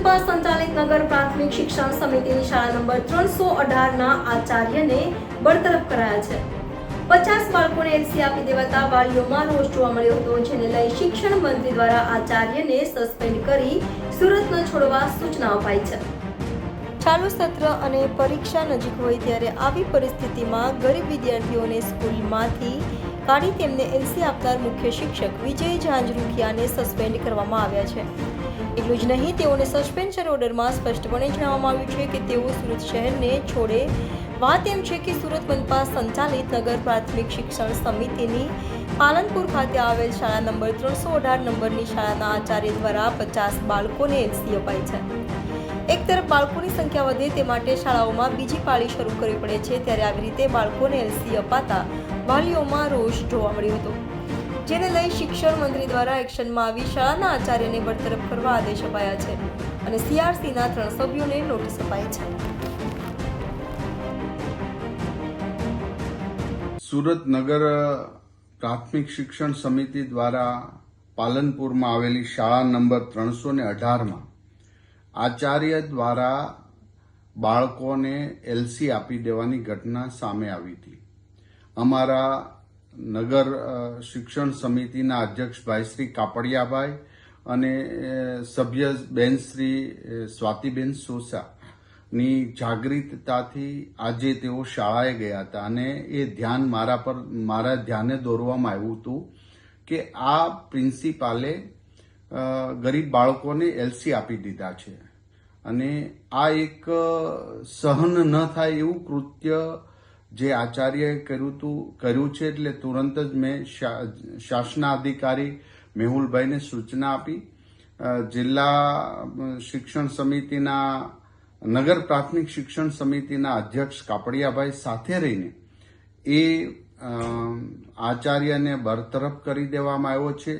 મનપા સંચાલિત નગર પ્રાથમિક શિક્ષણ સમિતિની શાળા નંબર 318ના આચાર્યને બરતરફ કરાયા છે. 50 બાળકોને એલસી આપી દેવાતા વાલીઓમાં રોષ જોવા મળ્યો હતો, જેને લઈ શિક્ષણ મંત્રી દ્વારા આચાર્યને સસ્પેન્ડ કરી સુરત ન છોડવા સૂચના અપાઈ છે. ચાલુ સત્ર અને પરીક્ષા નજીક હોય ત્યારે આવી પરિસ્થિતિમાં ગરીબ વિદ્યાર્થીઓને સ્કૂલમાંથી કાઢી તેમને એલસી આપનાર મુખ્ય શિક્ષક વિજય ઝાંઝરુખિયાને સસ્પેન્ડ કરવામાં આવ્યા છે. એટલું જ નહીં, તેઓને સસ્પેન્શન ઓર્ડરમાં સ્પષ્ટપણે જણાવવામાં આવ્યું છે કે તેઓ સુરત શહેરને છોડે. વાત એમ છે કે સુરત મનપા સંચાલિત નગર પ્રાથમિક શિક્ષણ સમિતિની પાલનપુર ખાતે આવેલ શાળા નંબર 318 નંબરની શાળાના આચાર્ય દ્વારા 50 બાળકોને એલસી અપાઈ છે. એક તરફ બાળકોની સંખ્યા વધે તે માટે શાળાઓમાં બીજી પાળી શરૂ કરવી પડે છે, ત્યારે આવી રીતે બાળકોને એલસી અપાતા વાલીઓમાં રોષ જોવા મળ્યો હતો, જેને લઈ શિક્ષણ મંત્રી દ્વારા એક્શનમાં આવી શાળાના આચાર્યને બરતરફ કરવા આદેશ અપાયા છે અને સીઆરસીના 3 સભ્યોને નોટિસ અપાઈ છે. સુરત નગર પ્રાથમિક શિક્ષણ સમિતિ દ્વારા પાલનપુરમાં આવેલી શાળા નંબર 318માં આચાર્ય દ્વારા બાળકોને એલસી આપી દેવાની ઘટના સામે આવી હતી. અમારા નગર શિક્ષણ સમિતિના અધ્યક્ષ ભાઈ શ્રી કાપડિયાભાઈ અને સભ્ય બેન શ્રી સ્વાતિબેન સોસાની જાગૃતતાથી આજે તેઓ શાળાએ ગયા હતા અને એ ધ્યાન મારા ધ્યાને દોરવામાં આવ્યું હતું કે આ પ્રિન્સિપાલે ગરીબ બાળકોને એલસી આપી દીધા છે અને આ એક સહન ન થાય એવું કૃત્ય જે આચાર્યએ કર્યું છે. એટલે તુરંત જ મેં શાસનાધિકારી મેહુલભાઈને સૂચના આપી. જિલ્લા શિક્ષણ સમિતિના નગર પ્રાથમિક શિક્ષણ સમિતિના અધ્યક્ષ કાપડિયાભાઈ સાથે રહીને એ આચાર્યને બરતરફ કરી દેવામાં આવ્યો છે.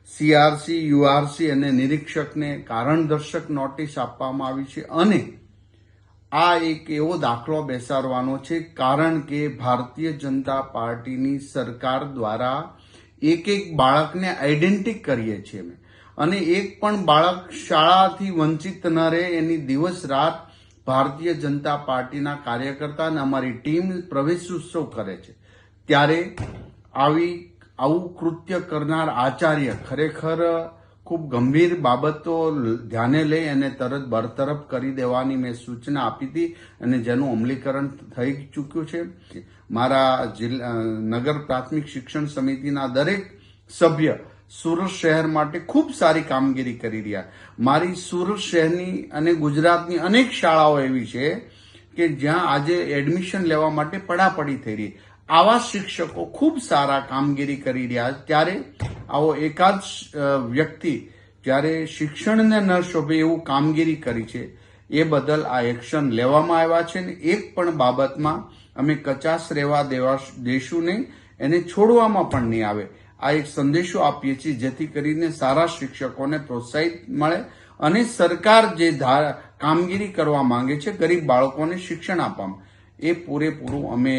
સીઆરસી, યુઆરસી અને નિરીક્ષકને કારણદર્શક નોટિસ આપવામાં આવી છે અને આ એક એવો દાખલો બેસાડવાનો છે, કારણ કે ભારતીય જનતા પાર્ટીની સરકાર દ્વારા એક બાળકને આઈડેન્ટિટી કરીએ છીએ અને એક પણ બાળક શાળાથી વંચિત ન રહે એની દિવસ રાત ભારતીય જનતા પાર્ટીના કાર્યકર્તા અને અમારી ટીમ પ્રવેશ ઉત્સવ કરે છે. ત્યારે આવું કૃત્ય કરનાર આચાર્ય ખરેખર ખૂબ ગંભીર બાબતો ધ્યાને લઈ અને તરત બરતરફ કરી દેવાની મેં સૂચના આપી હતી અને જેનું અમલીકરણ થઈ ચૂક્યું છે. મારા નગર પ્રાથમિક શિક્ષણ સમિતિના દરેક સભ્ય સુરત શહેર માટે ખૂબ સારી કામગીરી કરી રહ્યા. મારી સુરત શહેરની અને ગુજરાતની અનેક શાળાઓ એવી છે કે જ્યાં આજે એડમિશન લેવા માટે પડાપડી થઈ રહી. આવા શિક્ષકો ખૂબ સારા કામગીરી કરી રહ્યા. ત્યારે આવો એકાદ વ્યક્તિ જ્યારે શિક્ષણને ન શોભે એવું કામગીરી કરી છે એ બદલ આ એક્શન લેવામાં આવ્યા છે ને એક પણ બાબતમાં અમે કચાશ રહેવા દેશું નહીં, એને છોડવામાં પણ નહીં આવે. આ એક સંદેશો આપીએ છીએ જેથી કરીને સારા શિક્ષકોને પ્રોત્સાહિત મળે અને સરકાર જે કામગીરી કરવા માંગે છે ગરીબ બાળકોને શિક્ષણ આપવામાં એ પૂરેપૂરું અમે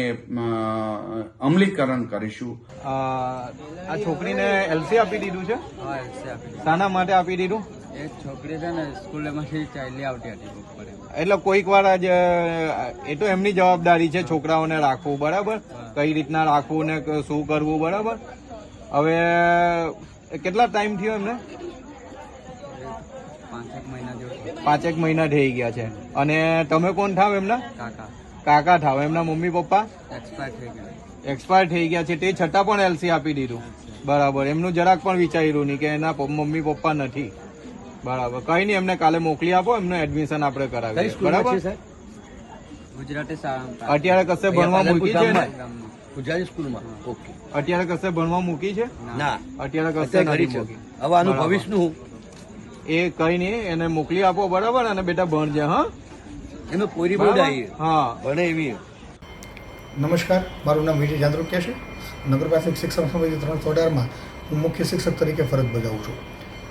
અમલીકરણ કરીશું. આ છોકરીને એલસી આપી દીધું છે? હા, એલસી આપી. શાના માટે આપી દીધું? એ છોકરી છે ને સ્કૂલમાંથી ચાલી આવતી હતી ઉપર. એટલે કોઈક વાર જ એ તો એમની જવાબદારી છે છોકરાઓને રાખવું, બરાબર, કઈ રીતના રાખવું ને શું કરવું, બરાબર. હવે કેટલા ટાઈમ થયો એમને? 5-1 મહિના જેવું. 5-1 મહિના થઈ ગયા છે. અને તમે કોણ થાવ એમના? કાકા થાવ. એમના મમ્મી પપ્પા એક્સપાયર થઈ ગયા છે, તે છતાં પણ એલસી આપી દીધું, બરાબર. એમનું જરાક પણ વિચાર્યું નહીં કે એના મમ્મી પપ્પા નથી, બરાબર. કઈ નહીં, એમને કાલે મોકલી આપો, એમનું એડમિશન આપણે કરાવીએ, બરાબર. ગુજરાતી અત્યારે કશે ભણવા મૂકી છે ને? ગુજરાતી સ્કૂલમાં. ઓકે. અત્યારે કશે ભણવા મૂકી છે? ના, અત્યારે કશે નથી મૂકી. હવે આનું ભવિષ્યનું એ કઈ નહીં, એને મોકલી આપો, બરાબર. અને બેટા ભણજે. હા, એનો પોરી બહુ ડાઈ. હા, ભણે એવી. નમસ્કાર, મારું નામ વિજય ઝાંઝરુખિયા છે. નગર પ્રાથમિક શિક્ષણ સમિતિ 318માં હું મુખ્ય શિક્ષક તરીકે ફરજ બજાવું છું.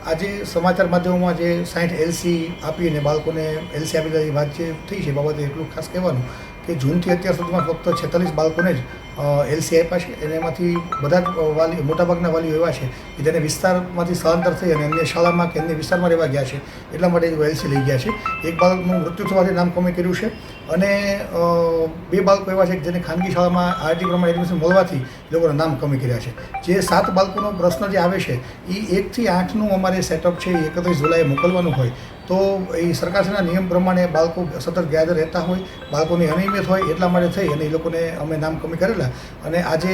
આજે સમાચાર માધ્યમોમાં જે 60 એલસી આપીને બાળકોને એલસી આપી દેવાની વાત જે થઈ છે બાબતે એટલું ખાસ કહેવાનું કે જૂનથી અત્યાર સુધીમાં ફક્ત 46 બાળકોને જ એલસી આપ્યા છે અને એમાંથી બધા જ વાલી મોટાભાગના વાલીઓ એવા છે કે જેને વિસ્તારમાંથી સ્થળાંતર થઈ અને અન્ય શાળામાં કે અન્ય વિસ્તારમાં રહેવા ગયા છે એટલા માટે એલસી લઈ ગયા છે. એક બાળકનું મૃત્યુ થવાથી નામ કમી કર્યું છે અને 2 બાળકો એવા છે કે જેને ખાનગી શાળામાં આરટી પ્રમાણે એડમિશન મળવાથી એ લોકોના નામ કમી કર્યા છે. જે 7 બાળકોનો પ્રશ્ન જે આવે છે એ 1 થી 8નું અમારે સેટઅપ છે એ 31 જુલાઈએ મોકલવાનું હોય તો એ સરકારશ્રીના નિયમ પ્રમાણે બાળકો સતત ગેરહાજર રહેતા હોય, બાળકોની અનિયમિત હોય એટલા માટે થઈ અને એ લોકોને અમે નામ કમી કરેલા. અને આજે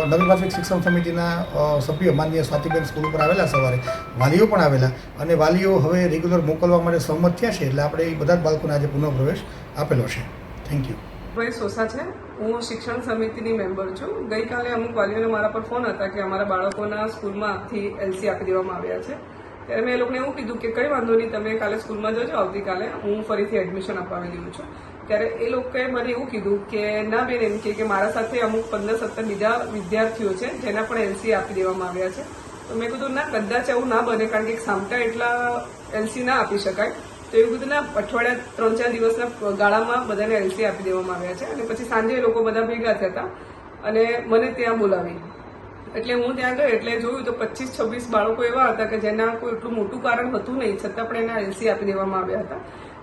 નગર પ્રાથમિક શિક્ષણ સમિતિના સભ્ય માનનીય સ્વાતિબેન સ્કૂલ ઉપર આવેલા સવારે, વાલીઓ પણ આવેલા અને વાલીઓ હવે રેગ્યુલર મોકલવા માટે સહમત થયા છે. એટલે આપણે એ બધા જ બાળકોને આજે પુનઃપ્રવેશ આપેલો છે. Thank you. ભાઈ સોસા છે. હું શિક્ષણ સમિતિની મેમ્બર છું. ગઈકાલે અમુક વાલીઓને મારા પર ફોન હતા કે અમારા બાળકોના સ્કૂલમાંથી એલસી આપી દેવામાં આવ્યા છે. ત્યારે મેં એ લોકોને એવું કીધું કે કંઈ વાંધો નહીં, તમે કાલે સ્કૂલમાં જજો, આવતીકાલે હું ફરીથી એડમિશન અપાવી દઉં છું. ત્યારે એ લોકોએ મને એવું કીધું કે ના બેન, એમ કે મારા સાથે અમુક 15-17 બીજા વિદ્યાર્થીઓ છે જેના પણ એલસી આપી દેવામાં આવ્યા છે. તો મેં કીધું ના, કદાચ એવું ના બને, કારણ કે સામટા એટલા એલસી ના આપી શકાય. તો એવું કીધું ના, અઠવાડિયા 3-4 દિવસના ગાળામાં બધાને એલસી આપી દેવામાં આવ્યા છે. અને પછી સાંજે એ લોકો બધા ભેગા થયા હતા અને મને ત્યાં બોલાવી. એટલે હું ત્યાં ગઈ એટલે જોયું તો 25-26 બાળકો એવા હતા કે જેના કોઈ એટલું મોટું કારણ હતું નહીં, છતાં પણ એના એલસી આપી દેવામાં આવ્યા હતા.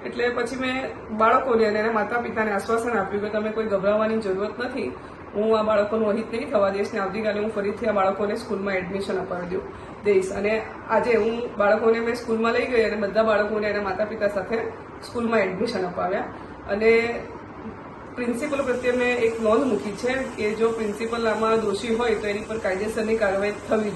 એટલે પછી મેં બાળકોને અને એના માતા પિતાને આશ્વાસન આપ્યું કે તમે કોઈ ગભરાવાની જરૂરત નથી, હું આ બાળકોનું અહિત નહીં થવા દઈશ ને આવતીકાલે હું ફરીથી આ બાળકોને સ્કૂલમાં એડમિશન અપાવી દઈશ. અને આજે હું બાળકોને મેં સ્કૂલમાં લઈ ગઈ અને બધા બાળકોને એના માતા પિતા સાથે સ્કૂલમાં એડમિશન અપાવ્યા. અને પ્રિન્સિપલ પ્રત્યે મેં એક નોંધ મૂકી છે કે જો પ્રિન્સિપલ આમાં દોષી હોય તો એની પર કાયદેસરની કાર્યવાહી થવી જોઈએ.